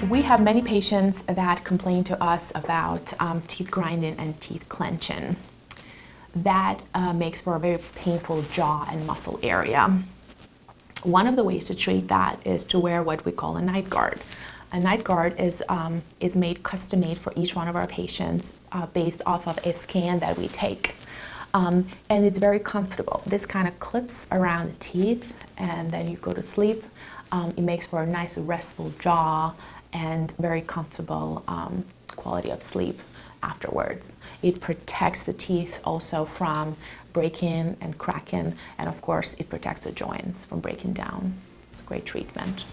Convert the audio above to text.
We have many patients that complain to us about teeth grinding and teeth clenching. That makes for a very painful jaw and muscle area. One of the ways to treat that is to wear what we call a night guard. A night guard is made custom made for each one of our patients based off of a scan that we take. And it's very comfortable. This kind of clips around the teeth and then you go to sleep. It makes for a nice restful jaw and very comfortable quality of sleep afterwards. It protects the teeth also from breaking and cracking, and of course it protects the joints from breaking down. It's a great treatment.